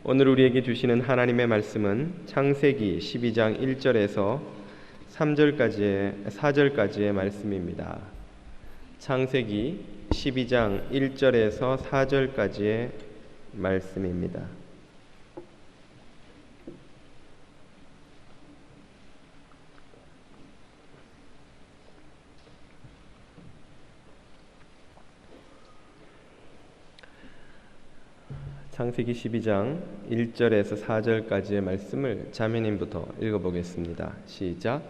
오늘 우리에게 주시는 하나님의 말씀은 창세기 12장 1절에서 4절까지의 말씀입니다. 창세기 12장 1절에서 4절까지의 말씀입니다. 창세기 12장 1절에서 4절까지의 말씀을 자매님부터 읽어보겠습니다. 시작.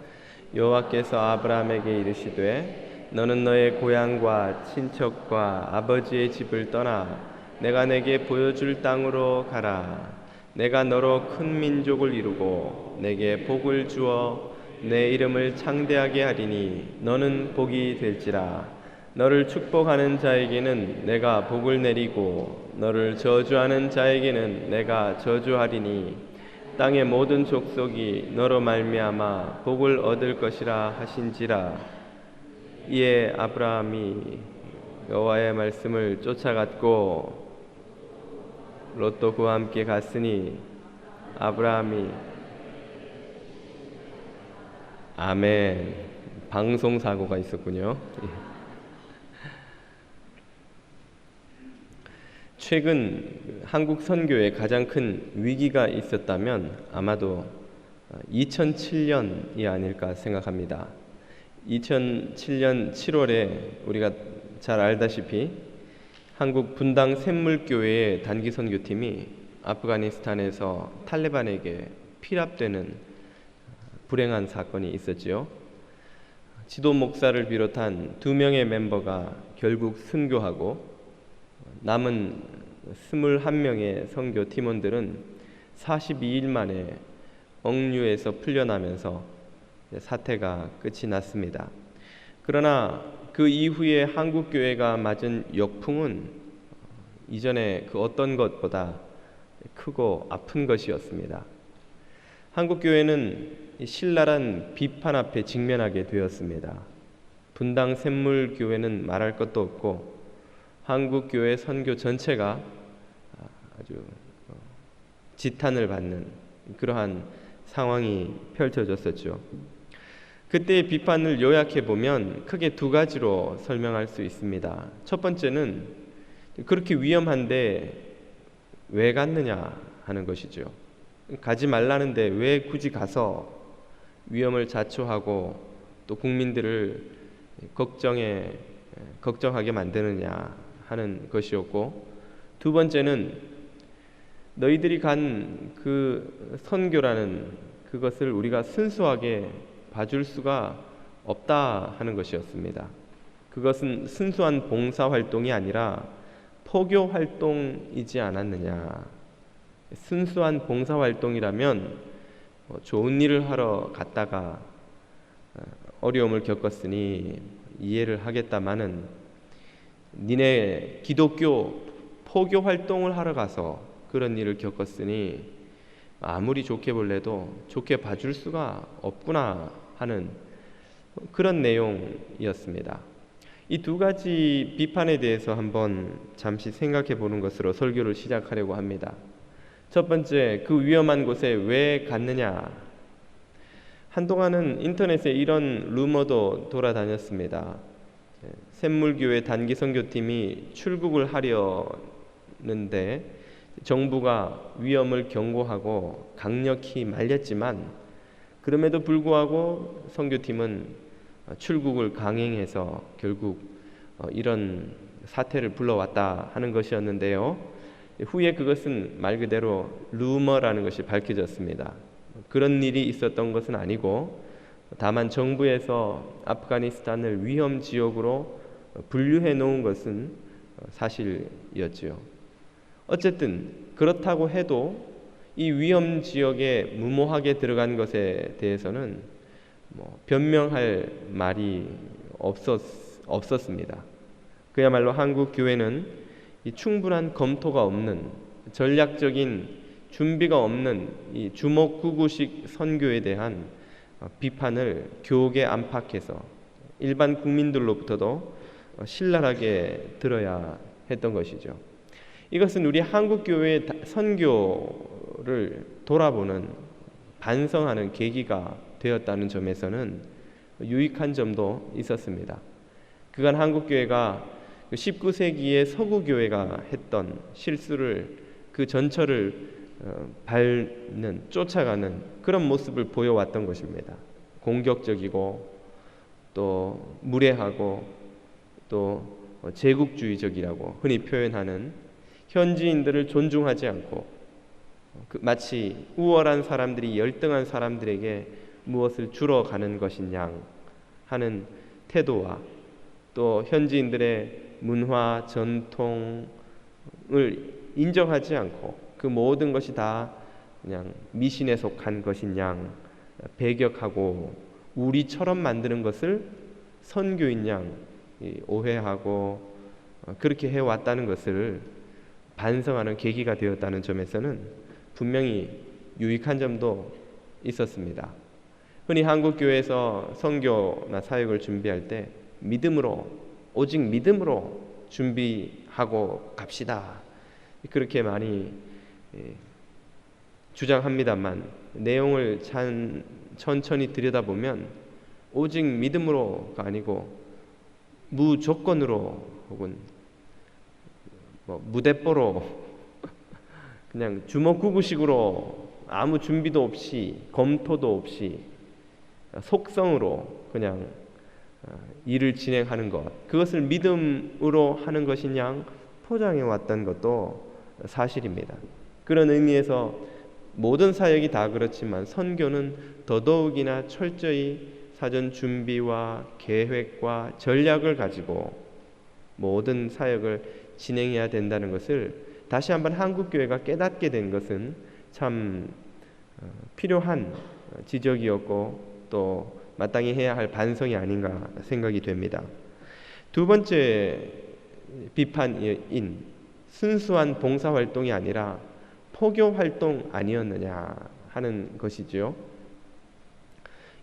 여호와께서 아브라함에게 이르시되 너는 너의 고향과 친척과 아버지의 집을 떠나 내가 내게 보여줄 땅으로 가라. 내가 너로 큰 민족을 이루고 내게 복을 주어 내 이름을 창대하게 하리니 너는 복이 될지라. 너를 축복하는 자에게는 내가 복을 내리고 너를 저주하는 자에게는 내가 저주하리니 땅의 모든 족속이 너로 말미암아 복을 얻을 것이라 하신지라. 이에 아브라함이 여호와의 말씀을 쫓아갔고 롯도 그와 함께 갔으니 아브라함이 아멘. 방송사고가 있었군요. 최근 한국 선교에 가장 큰 위기가 있었다면 아마도 2007년이 아닐까 생각합니다. 2007년 7월에 우리가 잘 알다시피 한국 분당 샘물교회의 단기 선교팀이 아프가니스탄에서 탈레반에게 피랍되는 불행한 사건이 있었지요. 지도 목사를 비롯한 2명의 멤버가 결국 순교하고 남은 21명의 선교 팀원들은 42일 만에 억류에서 풀려나면서 사태가 끝이 났습니다. 그러나 그 이후에 한국교회가 맞은 역풍은 이전에 그 어떤 것보다 크고 아픈 것이었습니다. 한국교회는 신랄한 비판 앞에 직면하게 되었습니다. 분당 샘물교회는 말할 것도 없고 한국교회 선교 전체가 아주 지탄을 받는 그러한 상황이 펼쳐졌었죠. 그때의 비판을 요약해 보면 크게 2가지로 설명할 수 있습니다. 첫 번째는 그렇게 위험한데 왜 갔느냐 하는 것이죠. 가지 말라는데 왜 굳이 가서 위험을 자초하고 또 국민들을 걱정하게 만드느냐 하는 것이었고, 2번째는 너희들이 간 그 선교라는 그것을 우리가 순수하게 봐줄 수가 없다 하는 것이었습니다. 그것은 순수한 봉사활동이 아니라 포교활동이지 않았느냐. 순수한 봉사활동이라면 좋은 일을 하러 갔다가 어려움을 겪었으니 이해를 하겠다마는 니네 기독교 포교 활동을 하러 가서 그런 일을 겪었으니 아무리 좋게 볼래도 좋게 봐줄 수가 없구나 하는 그런 내용이었습니다. 이 2가지 비판에 대해서 한번 잠시 생각해 보는 것으로 설교를 시작하려고 합니다. 첫 번째, 그 위험한 곳에 왜 갔느냐. 한동안은 인터넷에 이런 루머도 돌아다녔습니다. 샘물교회 단기 선교팀이 출국을 하려는데 정부가 위험을 경고하고 강력히 말렸지만 그럼에도 불구하고 선교팀은 출국을 강행해서 결국 이런 사태를 불러왔다 하는 것이었는데요. 후에 그것은 말 그대로 루머라는 것이 밝혀졌습니다. 그런 일이 있었던 것은 아니고 다만 정부에서 아프가니스탄을 위험 지역으로 분류해 놓은 것은 사실이었지요. 어쨌든 그렇다고 해도 이 위험 지역에 무모하게 들어간 것에 대해서는 변명할 말이 없었습니다. 그야말로 한국 교회는 이 충분한 검토가 없는 전략적인 준비가 없는 이 주먹구구식 선교에 대한 비판을 교계 안팎에서 일반 국민들로부터도 신랄하게 들어야 했던 것이죠. 이것은 우리 한국교회의 선교를 돌아보는, 반성하는 계기가 되었다는 점에서는 유익한 점도 있었습니다. 그간 한국교회가 19세기의 서구교회가 했던 실수를, 그 전철을 밟는, 쫓아가는 그런 모습을 보여왔던 것입니다. 공격적이고 또 무례하고 또 제국주의적이라고 흔히 표현하는, 현지인들을 존중하지 않고 마치 우월한 사람들이 열등한 사람들에게 무엇을 주러 가는 것이냐 하는 태도와, 또 현지인들의 문화, 전통을 인정하지 않고 그 모든 것이 다 그냥 미신에 속한 것인 양 배격하고 우리처럼 만드는 것을 선교인 양 오해하고 그렇게 해왔다는 것을 반성하는 계기가 되었다는 점에서는 분명히 유익한 점도 있었습니다. 흔히 한국교회에서 선교나 사역을 준비할 때 믿음으로, 오직 믿음으로 준비하고 갑시다, 그렇게 많이 주장합니다만, 내용을 천천히 들여다보면 오직 믿음으로가 아니고 무조건으로, 혹은 무대뽀로 그냥 주먹구구식으로 아무 준비도 없이 검토도 없이 속성으로 그냥 일을 진행하는 것, 그것을 믿음으로 하는 것인 양 포장해 왔던 것도 사실입니다. 그런 의미에서 모든 사역이 다 그렇지만 선교는 더더욱이나 철저히 사전 준비와 계획과 전략을 가지고 모든 사역을 진행해야 된다는 것을 다시 한번 한국교회가 깨닫게 된 것은 참 필요한 지적이었고 또 마땅히 해야 할 반성이 아닌가 생각이 됩니다. 두 번째 비판인 순수한 봉사활동이 아니라 포교활동 아니었느냐 하는 것이죠.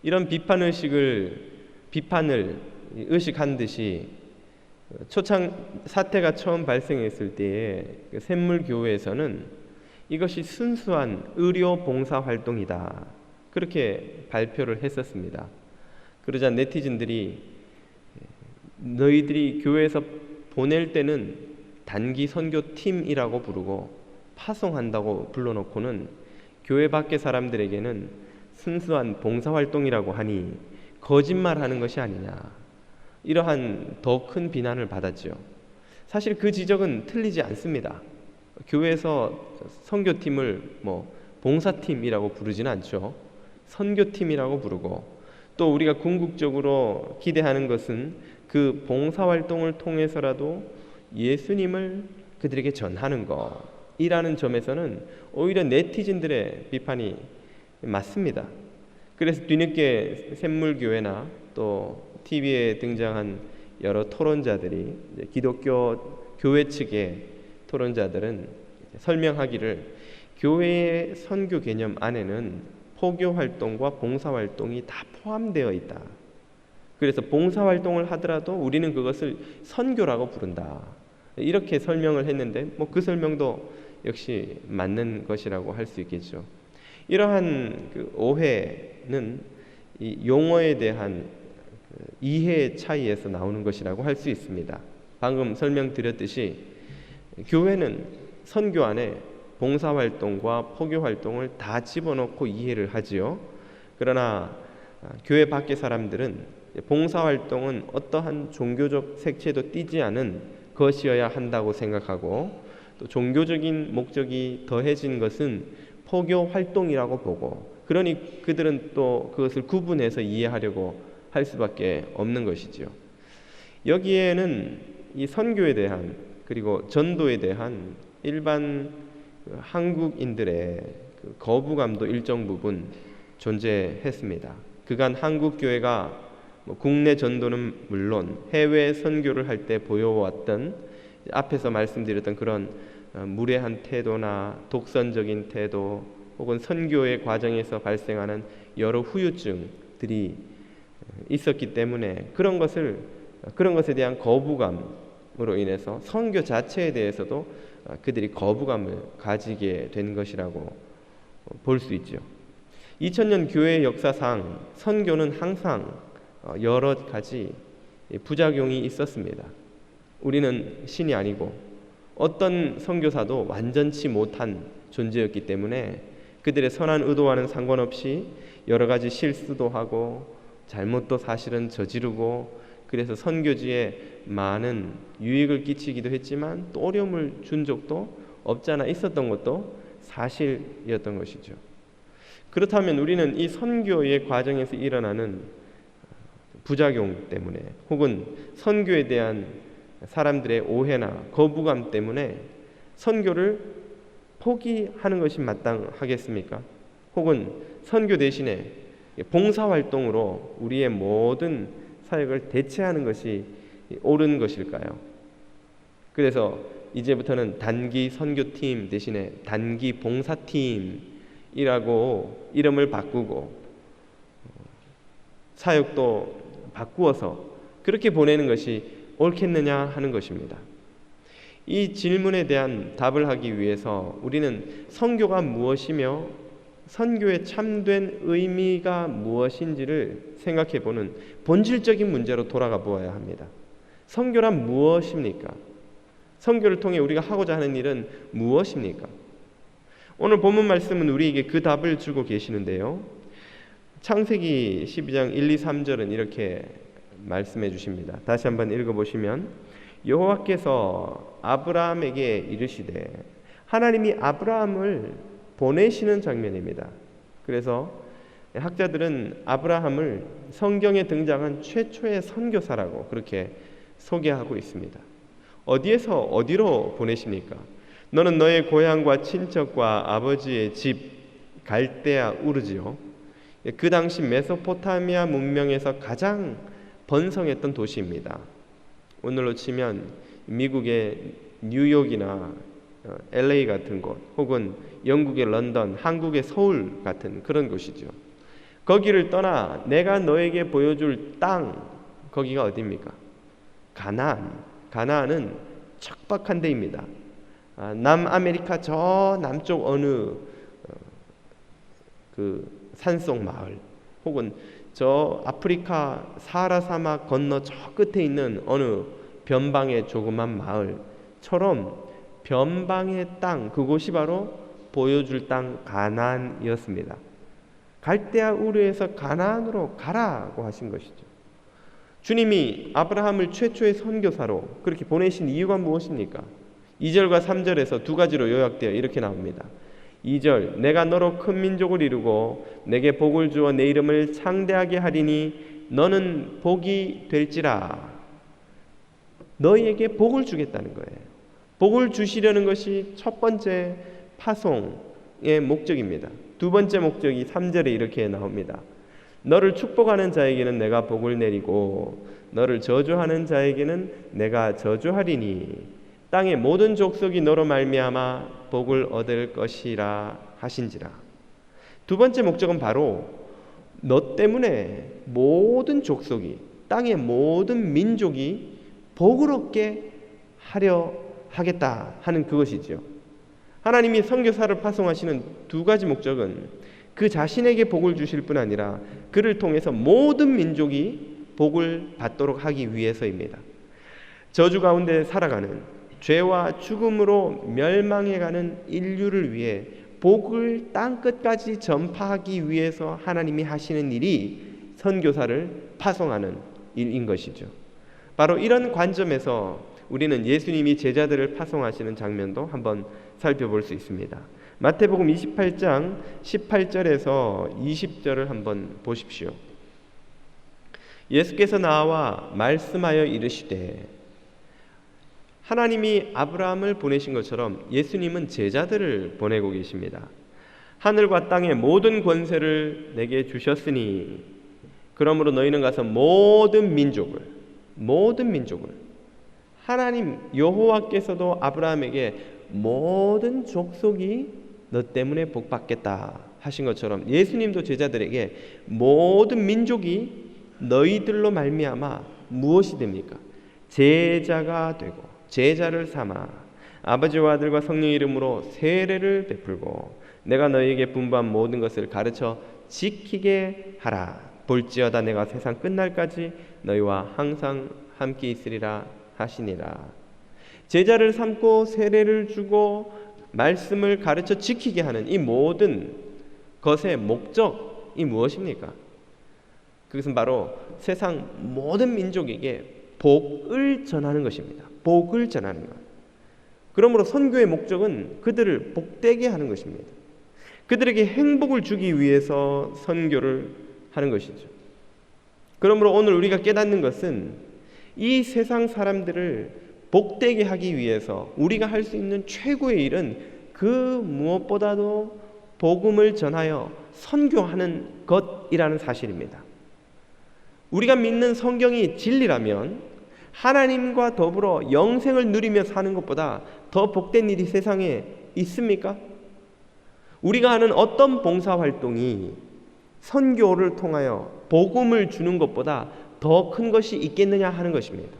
이런 비판을 의식한 듯이 초창 사태가 처음 발생했을 때에 샘물교회에서는 이것이 순수한 의료 봉사활동이다, 그렇게 발표를 했었습니다. 그러자 네티즌들이 너희들이 교회에서 보낼 때는 단기 선교팀이라고 부르고 파송한다고 불러놓고는 교회 밖의 사람들에게는 순수한 봉사활동이라고 하니 거짓말하는 것이 아니냐, 이러한 더 큰 비난을 받았죠. 사실 그 지적은 틀리지 않습니다. 교회에서 선교팀을 봉사팀이라고 부르지는 않죠. 선교팀이라고 부르고, 또 우리가 궁극적으로 기대하는 것은 그 봉사활동을 통해서라도 예수님을 그들에게 전하는 것이라는 점에서는 오히려 네티즌들의 비판이 맞습니다. 그래서 뒤늦게 샘물교회나 또 TV에 등장한 여러 토론자들이, 기독교 교회 측의 토론자들은 설명하기를 교회의 선교 개념 안에는 포교활동과 봉사활동이 다 포함되어 있다. 그래서 봉사활동을 하더라도 우리는 그것을 선교라고 부른다, 이렇게 설명을 했는데 그 설명도 역시 맞는 것이라고 할 수 있겠죠. 이러한 그 오해는 이 용어에 대한 이해 차이에서 나오는 것이라고 할 수 있습니다. 방금 설명드렸듯이 교회는 선교 안에 봉사활동과 포교활동을 다 집어넣고 이해를 하지요. 그러나 교회 밖의 사람들은 봉사활동은 어떠한 종교적 색채도 띠지 않은 것이어야 한다고 생각하고, 또 종교적인 목적이 더해진 것은 포교활동이라고 보고, 그러니 그들은 또 그것을 구분해서 이해하려고 할 수밖에 없는 것이지요. 여기에는 이 선교에 대한, 그리고 전도에 대한 일반 한국인들의 거부감도 일정 부분 존재했습니다. 그간 한국 교회가 국내 전도는 물론 해외 선교를 할 때 보여왔던, 앞에서 말씀드렸던 그런 무례한 태도나 독선적인 태도, 혹은 선교의 과정에서 발생하는 여러 후유증들이 있었기 때문에 그런 것에 대한 거부감으로 인해서 선교 자체에 대해서도 그들이 거부감을 가지게 된 것이라고 볼 수 있죠. 2000년 교회 역사상 선교는 항상 여러 가지 부작용이 있었습니다. 우리는 신이 아니고 어떤 선교사도 완전치 못한 존재였기 때문에 그들의 선한 의도와는 상관없이 여러 가지 실수도 하고 잘못도 사실은 저지르고, 그래서 선교지에 많은 유익을 끼치기도 했지만 또 어려움을 준 적도 없지 않아 있었던 것도 사실이었던 것이죠. 그렇다면 우리는 이 선교의 과정에서 일어나는 부작용 때문에, 혹은 선교에 대한 사람들의 오해나 거부감 때문에 선교를 포기하는 것이 마땅하겠습니까? 혹은 선교 대신에 봉사활동으로 우리의 모든 사역을 대체하는 것이 옳은 것일까요? 그래서 이제부터는 단기 선교팀 대신에 단기 봉사팀이라고 이름을 바꾸고 사역도 바꾸어서 그렇게 보내는 것이 옳겠느냐 하는 것입니다. 이 질문에 대한 답을 하기 위해서 우리는 선교가 무엇이며 선교의 참된 의미가 무엇인지를 생각해보는 본질적인 문제로 돌아가 보아야 합니다. 선교란 무엇입니까? 선교를 통해 우리가 하고자 하는 일은 무엇입니까? 오늘 본문 말씀은 우리에게 그 답을 주고 계시는데요. 창세기 12장 1, 2, 3절은 이렇게 말씀해 주십니다. 다시 한번 읽어보시면, 여호와께서 아브라함에게 이르시되, 하나님이 아브라함을 보내시는 장면입니다. 그래서 학자들은 아브라함을 성경에 등장한 최초의 선교사라고 그렇게 소개하고 있습니다. 어디에서 어디로 보내십니까? 너는 너의 고향과 친척과 아버지의 집 갈대아 우르지요. 그 당시 메소포타미아 문명에서 가장 번성했던 도시입니다. 오늘로 치면 미국의 뉴욕이나 LA 같은 곳, 혹은 영국의 런던, 한국의 서울 같은 그런 곳이죠. 거기를 떠나 내가 너에게 보여줄 땅, 거기가 어디입니까? 가나안은 척박한 데입니다. 남아메리카 저 남쪽 어느 그 산속 마을, 혹은 저 아프리카 사하라 사막 건너 저 끝에 있는 어느 변방의 조그만 마을처럼 변방의 땅, 그곳이 바로 보여줄 땅 가나안이었습니다. 갈대아 우르에서 가나안으로 가라고 하신 것이죠. 주님이 아브라함을 최초의 선교사로 그렇게 보내신 이유가 무엇입니까? 2절과 3절에서 두 가지로 요약되어 이렇게 나옵니다. 2절, 내가 너로 큰 민족을 이루고 내게 복을 주어 내 이름을 창대하게 하리니 너는 복이 될지라. 너희에게 복을 주겠다는 거예요. 복을 주시려는 것이 첫 번째 파송의 목적입니다. 두 번째 목적이 3절에 이렇게 나옵니다. 너를 축복하는 자에게는 내가 복을 내리고 너를 저주하는 자에게는 내가 저주하리니 땅의 모든 족속이 너로 말미암아 복을 얻을 것이라 하신지라. 두 번째 목적은 바로 너 때문에 모든 족속이, 땅의 모든 민족이 복을 얻게 하려 하겠다 하는 그것이죠. 하나님이 선교사를 파송하시는 두 가지 목적은 그 자신에게 복을 주실 뿐 아니라 그를 통해서 모든 민족이 복을 받도록 하기 위해서입니다. 저주 가운데 살아가는, 죄와 죽음으로 멸망해가는 인류를 위해 복을 땅끝까지 전파하기 위해서 하나님이 하시는 일이 선교사를 파송하는 일인 것이죠. 바로 이런 관점에서 우리는 예수님이 제자들을 파송하시는 장면도 한번 살펴볼 수 있습니다. 마태복음 28장 18절에서 20절을 한번 보십시오. 예수께서 나와 말씀하여 이르시되, 하나님이 아브라함을 보내신 것처럼 예수님은 제자들을 보내고 계십니다. 하늘과 땅의 모든 권세를 내게 주셨으니 그러므로 너희는 가서 모든 민족을 하나님 여호와께서도 아브라함에게 모든 족속이 너 때문에 복받겠다 하신 것처럼 예수님도 제자들에게 모든 민족이 너희들로 말미암아 무엇이 됩니까? 제자가 되고 제자를 삼아 아버지와 아들과 성령의 이름으로 세례를 베풀고 내가 너희에게 분부한 모든 것을 가르쳐 지키게 하라. 볼지어다 내가 세상 끝날까지 너희와 항상 함께 있으리라 하시니라. 제자를 삼고 세례를 주고 말씀을 가르쳐 지키게 하는 이 모든 것의 목적이 무엇입니까? 그것은 바로 세상 모든 민족에게 복을 전하는 것입니다. 복을 전하는 것. 그러므로 선교의 목적은 그들을 복되게 하는 것입니다. 그들에게 행복을 주기 위해서 선교를 하는 것이죠. 그러므로 오늘 우리가 깨닫는 것은 이 세상 사람들을 복되게 하기 위해서 우리가 할 수 있는 최고의 일은 그 무엇보다도 복음을 전하여 선교하는 것이라는 사실입니다. 우리가 믿는 성경이 진리라면 하나님과 더불어 영생을 누리며 사는 것보다 더 복된 일이 세상에 있습니까? 우리가 하는 어떤 봉사활동이 선교를 통하여 복음을 주는 것보다 더 큰 것이 있겠느냐 하는 것입니다.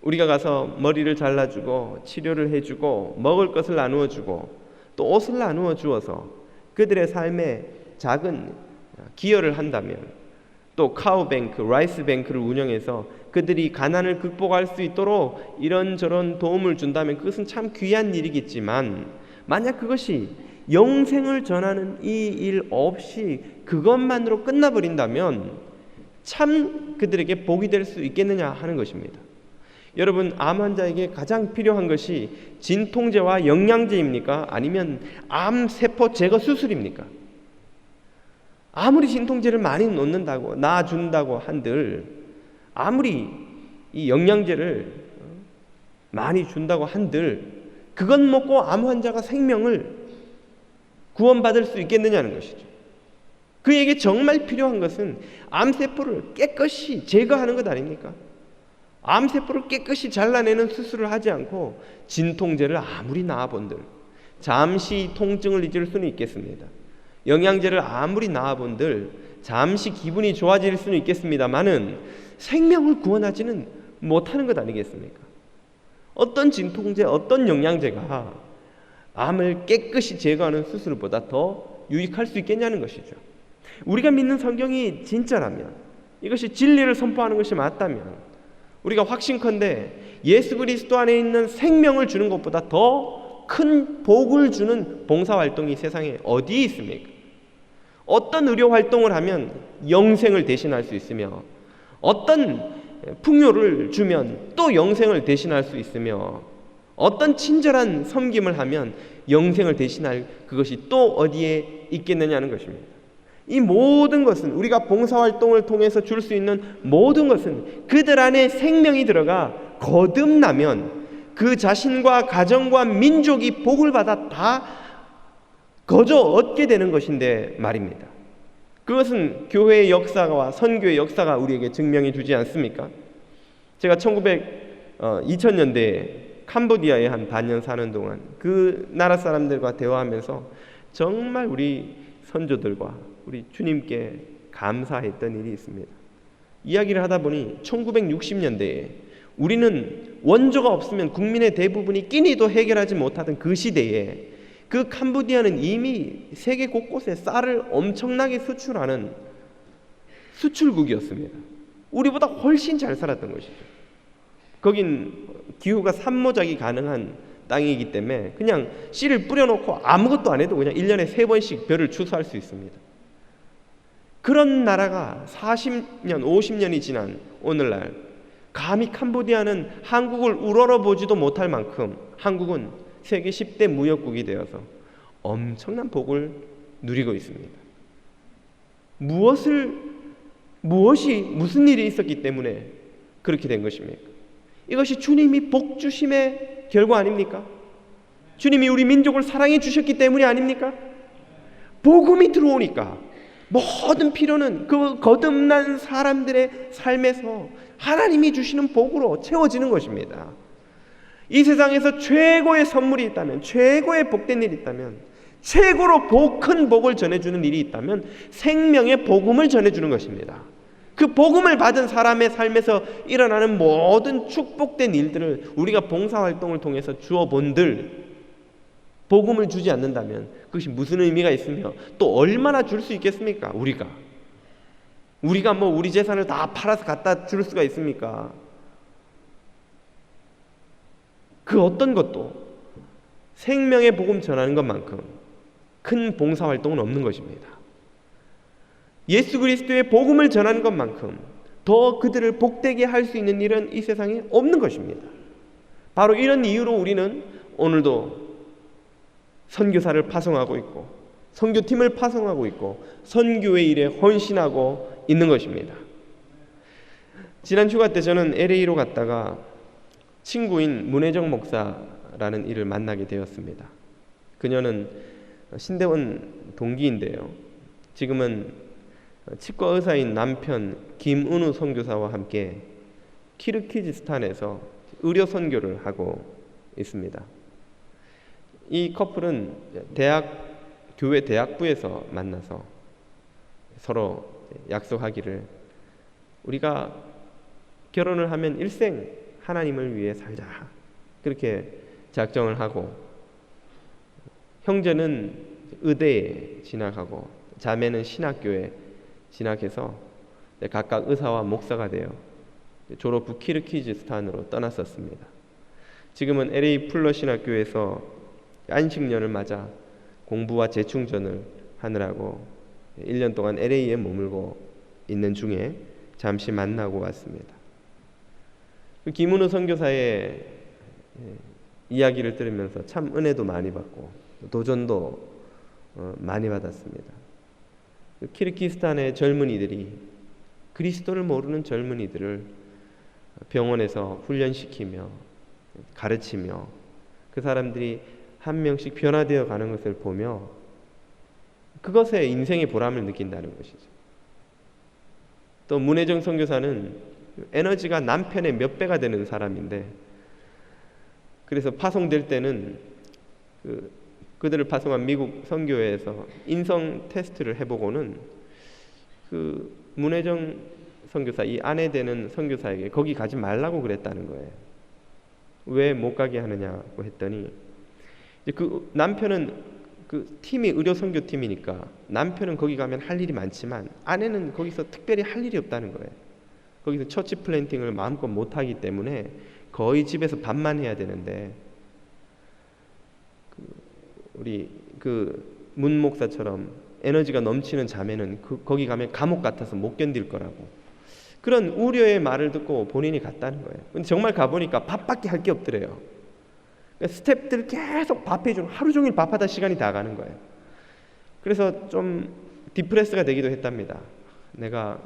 우리가 가서 머리를 잘라주고 치료를 해주고 먹을 것을 나누어주고 또 옷을 나누어 주어서 그들의 삶에 작은 기여를 한다면, 또 카우뱅크, 라이스뱅크를 운영해서 그들이 가난을 극복할 수 있도록 이런저런 도움을 준다면 그것은 참 귀한 일이겠지만, 만약 그것이 영생을 전하는 이 일 없이 그것만으로 끝나버린다면 참 그들에게 복이 될 수 있겠느냐 하는 것입니다. 여러분, 암 환자에게 가장 필요한 것이 진통제와 영양제입니까? 아니면 암세포 제거 수술입니까? 아무리 진통제를 많이 놓는다고 놔준다고 한들, 아무리 이 영양제를 많이 준다고 한들 그것 먹고 암 환자가 생명을 구원받을 수 있겠느냐는 것이죠. 그에게 정말 필요한 것은 암세포를 깨끗이 제거하는 것 아닙니까? 암세포를 깨끗이 잘라내는 수술을 하지 않고 진통제를 아무리 놔본들 잠시 통증을 잊을 수는 있겠습니다. 영양제를 아무리 놔본들 잠시 기분이 좋아질 수는 있겠습니다만은 생명을 구원하지는 못하는 것 아니겠습니까? 어떤 진통제, 어떤 영양제가 암을 깨끗이 제거하는 수술보다 더 유익할 수 있겠냐는 것이죠. 우리가 믿는 성경이 진짜라면, 이것이 진리를 선포하는 것이 맞다면 우리가 확신컨대 예수 그리스도 안에 있는 생명을 주는 것보다 더 큰 복을 주는 봉사활동이 세상에 어디에 있습니까? 어떤 의료활동을 하면 영생을 대신할 수 있으며, 어떤 풍요를 주면 또 영생을 대신할 수 있으며, 어떤 친절한 섬김을 하면 영생을 대신할 그것이 또 어디에 있겠느냐는 것입니다. 이 모든 것은, 우리가 봉사활동을 통해서 줄 수 있는 모든 것은 그들 안에 생명이 들어가 거듭나면 그 자신과 가정과 민족이 복을 받아 다 거저 얻게 되는 것인데 말입니다. 그것은 교회의 역사와 선교의 역사가 우리에게 증명해 주지 않습니까? 제가 2000년대에 캄보디아에 한 반년 사는 동안 그 나라 사람들과 대화하면서 정말 우리 선조들과 우리 주님께 감사했던 일이 있습니다. 이야기를 하다 보니 1960년대에 우리는 원조가 없으면 국민의 대부분이 끼니도 해결하지 못하던 그 시대에 그 캄보디아는 이미 세계 곳곳에 쌀을 엄청나게 수출하는 수출국이었습니다. 우리보다 훨씬 잘 살았던 것이죠. 거긴 기후가 산모작이 가능한 땅이기 때문에 그냥 씨를 뿌려놓고 아무것도 안 해도 그냥 1년에 3번씩 벼를 추수할 수 있습니다. 그런 나라가 40년, 50년이 지난 오늘날 감히 캄보디아는 한국을 우러러보지도 못할 만큼 한국은 세계 10대 무역국이 되어서 엄청난 복을 누리고 있습니다. 무슨 일이 있었기 때문에 그렇게 된 것입니까? 이것이 주님이 복 주심의 결과 아닙니까? 주님이 우리 민족을 사랑해 주셨기 때문이 아닙니까? 복음이 들어오니까 모든 필요는 그 거듭난 사람들의 삶에서 하나님이 주시는 복으로 채워지는 것입니다. 이 세상에서 최고의 선물이 있다면, 최고의 복된 일이 있다면, 최고로 큰 복을 전해주는 일이 있다면 생명의 복음을 전해주는 것입니다. 그 그 복음을 받은 사람의 삶에서 일어나는 모든 축복된 일들을 우리가 봉사활동을 통해서 주어본들 복음을 주지 않는다면 그것이 무슨 의미가 있으며 또 얼마나 줄 수 있겠습니까? 우리가 뭐 우리 재산을 다 팔아서 갖다 줄 수가 있습니까? 그 어떤 것도 생명의 복음 전하는 것만큼 큰 봉사활동은 없는 것입니다. 예수 그리스도의 복음을 전하는 것만큼 더 그들을 복되게 할 수 있는 일은 이 세상에 없는 것입니다. 바로 이런 이유로 우리는 오늘도 선교사를 파송하고 있고 선교팀을 파송하고 있고 선교의 일에 헌신하고 있는 것입니다. 지난 휴가 때 저는 LA로 갔다가 친구인 문혜정 목사라는 이를 만나게 되었습니다. 그녀는 신대원 동기인데요. 지금은 치과 의사인 남편 김은우 선교사와 함께 키르기즈스탄에서 의료 선교를 하고 있습니다. 이 커플은 교회 대학부에서 만나서 서로 약속하기를 우리가 결혼을 하면 일생 하나님을 위해 살자 그렇게 작정을 하고 형제는 의대에 진학하고 자매는 신학교에 진학해서 각각 의사와 목사가 되어 졸업 후 키르기즈스탄으로 떠났었습니다. 지금은 LA 풀러 신학교에서 안식년을 맞아 공부와 재충전을 하느라고 1년 동안 LA에 머물고 있는 중에 잠시 만나고 왔습니다. 김은우 선교사의 이야기를 들으면서 참 은혜도 많이 받고 도전도 많이 받았습니다. 키르기스탄의 젊은이들이 그리스도를 모르는 젊은이들을 병원에서 훈련시키며 가르치며 그 사람들이 한 명씩 변화되어 가는 것을 보며 그것에 인생의 보람을 느낀다는 것이죠. 또 문혜정 선교사는 에너지가 남편의 몇 배가 되는 사람인데 그래서 파송될 때는 그들을 파송한 미국 선교회에서 인성 테스트를 해보고는 그 문혜정 선교사 이 아내 되는 선교사에게 거기 가지 말라고 그랬다는 거예요. 왜 못 가게 하느냐고 했더니 그 남편은 그 팀이 의료 선교팀이니까 남편은 거기 가면 할 일이 많지만 아내는 거기서 특별히 할 일이 없다는 거예요. 거기서 처치 플랜팅을 마음껏 못 하기 때문에 거의 집에서 밥만 해야 되는데 우리 그 문 목사처럼 에너지가 넘치는 자매는 거기 가면 감옥 같아서 못 견딜 거라고 그런 우려의 말을 듣고 본인이 갔다는 거예요. 근데 정말 가보니까 밥밖에 할 게 없더래요. 그러니까 스태프들 계속 밥해주는 하루 종일 밥하다 시간이 다 가는 거예요. 그래서 좀 디프레스가 되기도 했답니다. 내가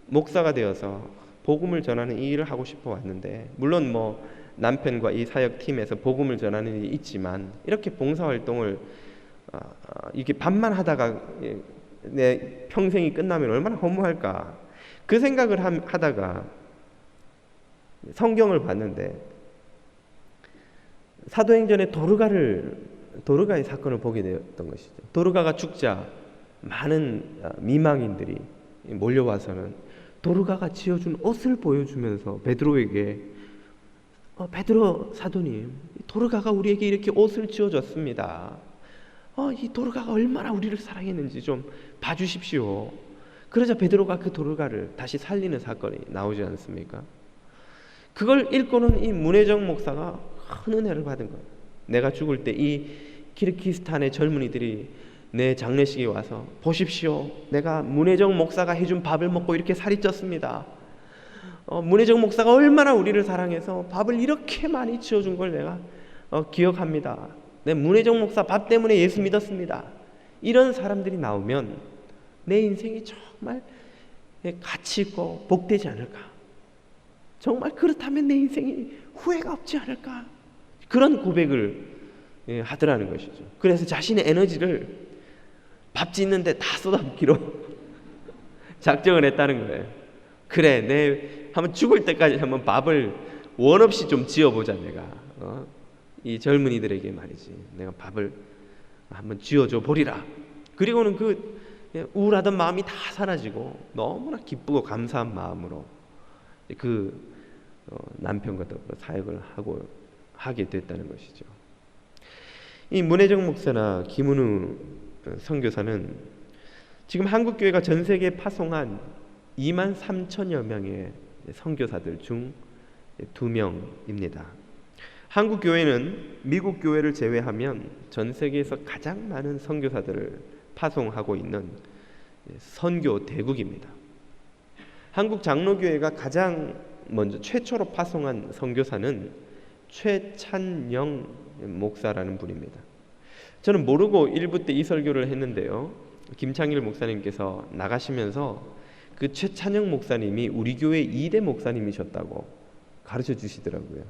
목사가 되어서 복음을 전하는 이 일을 하고 싶어 왔는데 물론 뭐 남편과 이 사역팀에서 복음을 전하는 일이 있지만 이렇게 봉사활동을 이렇게 밥만 하다가 내 평생이 끝나면 얼마나 허무할까 그 생각을 하다가 성경을 봤는데 사도행전의 도르가의 사건을 보게 되었던 것이죠. 도르가가 죽자 많은 미망인들이 몰려와서는 도르가가 지어준 옷을 보여주면서 베드로에게 베드로 사도님, 도르가가 우리에게 이렇게 옷을 지어줬습니다. 이 도르가가 얼마나 우리를 사랑했는지 좀 봐주십시오. 그러자 베드로가 그 도르가를 다시 살리는 사건이 나오지 않습니까? 그걸 읽고는 이 문혜정 목사가 큰 은혜를 받은 거예요. 내가 죽을 때 이 키르기스탄의 젊은이들이 내 장례식에 와서 보십시오. 내가 문혜정 목사가 해준 밥을 먹고 이렇게 살이 쪘습니다. 문혜정 목사가 얼마나 우리를 사랑해서 밥을 이렇게 많이 지어준 걸 내가 기억합니다. 내 문혜정 목사 밥 때문에 예수 믿었습니다. 이런 사람들이 나오면 내 인생이 정말 가치 있고 복되지 않을까? 정말 그렇다면 내 인생이 후회가 없지 않을까? 그런 고백을 하더라는 것이죠. 그래서 자신의 에너지를 밥 짓는데 다 쏟아붓기로 작정을 했다는 거예요. 그래, 내 한번 죽을 때까지 한번 밥을 원 없이 좀 지어보자. 내가 이 젊은이들에게 말이지, 내가 밥을 한번 지어줘 보리라. 그리고는 그 우울하던 마음이 다 사라지고 너무나 기쁘고 감사한 마음으로 남편과 더불어 사역을 하게 됐다는 것이죠. 이 문혜정 목사나 김은우 선교사는 지금 한국 교회가 전 세계에 파송한 2만 3천여 명의 선교사들 중 2명입니다. 한국 교회는 미국 교회를 제외하면 전 세계에서 가장 많은 선교사들을 파송하고 있는 선교 대국입니다. 한국 장로교회가 가장 먼저 최초로 파송한 선교사는 최찬영 목사라는 분입니다. 저는 모르고 1부 때 이 설교를 했는데요, 김창일 목사님께서 나가시면서 그 최찬영 목사님이 우리 교회 2대 목사님이셨다고 가르쳐 주시더라고요.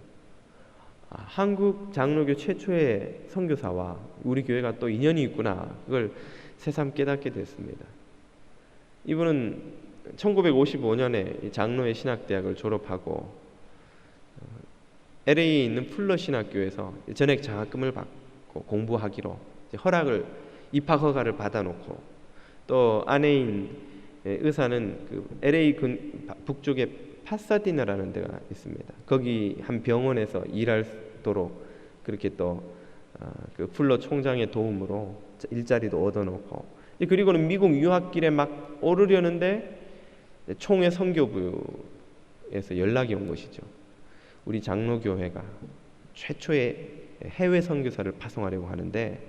한국 장로교 최초의 선교사와 우리 교회가 또 인연이 있구나, 그걸 새삼 깨닫게 됐습니다. 이분은 1955년에 장로의 신학대학을 졸업하고 LA에 있는 풀러 신학교에서 전액 장학금을 받고 공부하기로 입학 허가를 받아놓고, 또 아내인 의사는 그 LA 북쪽에 파사디나라는 데가 있습니다. 거기 한 병원에서 일하도록 그렇게 또 그 풀러 총장의 도움으로 일자리도 얻어놓고, 그리고는 미국 유학길에 막 오르려는데 총회 선교부에서 연락이 온 것이죠. 우리 장로교회가 최초의 해외 선교사를 파송하려고 하는데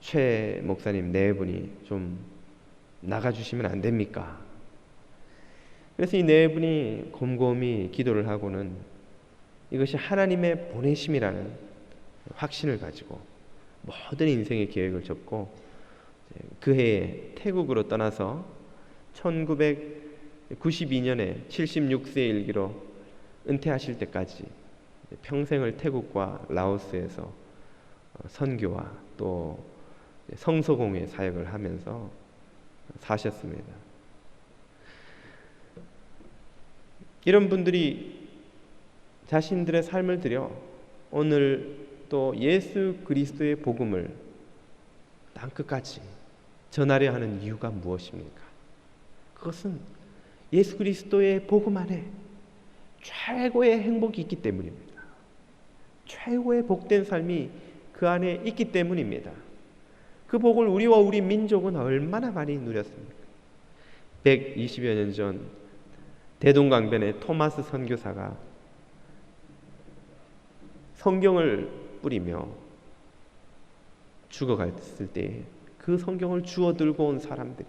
최 목사님 네 분이 좀 나가주시면 안 됩니까? 그래서 이 네 분이 곰곰이 기도를 하고는 이것이 하나님의 보내심이라는 확신을 가지고 모든 인생의 계획을 접고 그 해에 태국으로 떠나서 1992년에 76세의 일기로 은퇴하실 때까지 평생을 태국과 라오스에서 선교와 또 성서공회 사역을 하면서 사셨습니다. 이런 분들이 자신들의 삶을 들여 오늘 또 예수 그리스도의 복음을 땅끝까지 전하려 하는 이유가 무엇입니까? 그것은 예수 그리스도의 복음 안에 최고의 행복이 있기 때문입니다. 최고의 복된 삶이 그 안에 있기 때문입니다. 그 복을 우리와 우리 민족은 얼마나 많이 누렸습니까? 120여 년 전 대동강변의 토마스 선교사가 성경을 뿌리며 죽어갔을 때 그 성경을 주워 들고 온 사람들이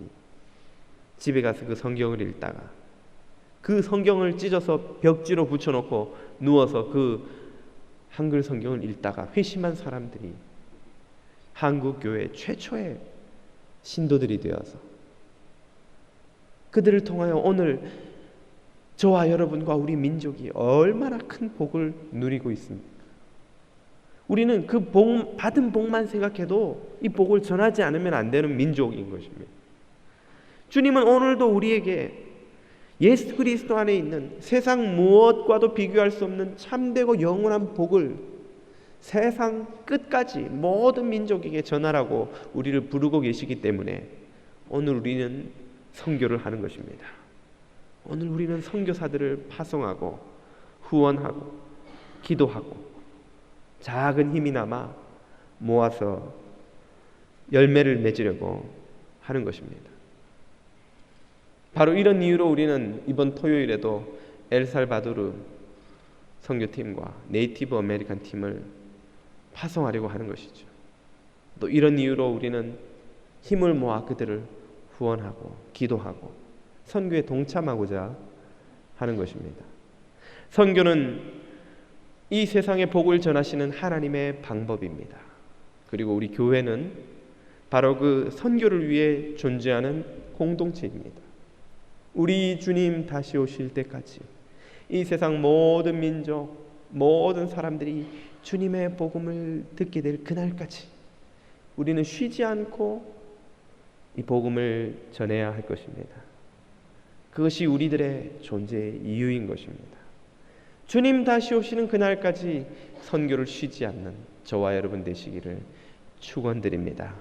집에 가서 그 성경을 읽다가 그 성경을 찢어서 벽지로 붙여놓고 누워서 그 한글 성경을 읽다가 회심한 사람들이 한국 교회 최초의 신도들이 되어서 그들을 통하여 오늘 저와 여러분과 우리 민족이 얼마나 큰 복을 누리고 있습니까? 우리는 그 받은 복만 생각해도 이 복을 전하지 않으면 안 되는 민족인 것입니다. 주님은 오늘도 우리에게 예수 그리스도 안에 있는 세상 무엇과도 비교할 수 없는 참되고 영원한 복을 세상 끝까지 모든 민족에게 전하라고 우리를 부르고 계시기 때문에 오늘 우리는 선교를 하는 것입니다. 오늘 우리는 선교사들을 파송하고 후원하고 기도하고 작은 힘이나마 모아서 열매를 맺으려고 하는 것입니다. 바로 이런 이유로 우리는 이번 토요일에도 엘살바도르 선교팀과 네이티브 아메리칸 팀을 파송하려고 하는 것이죠. 또 이런 이유로 우리는 힘을 모아 그들을 후원하고 기도하고 선교에 동참하고자 하는 것입니다. 선교는 이 세상의 복을 전하시는 하나님의 방법입니다. 그리고 우리 교회는 바로 그 선교를 위해 존재하는 공동체입니다. 우리 주님 다시 오실 때까지 이 세상 모든 민족, 모든 사람들이 주님의 복음을 듣게 될 그날까지 우리는 쉬지 않고 이 복음을 전해야 할 것입니다. 그것이 우리들의 존재의 이유인 것입니다. 주님 다시 오시는 그날까지 선교를 쉬지 않는 저와 여러분 되시기를 축원드립니다.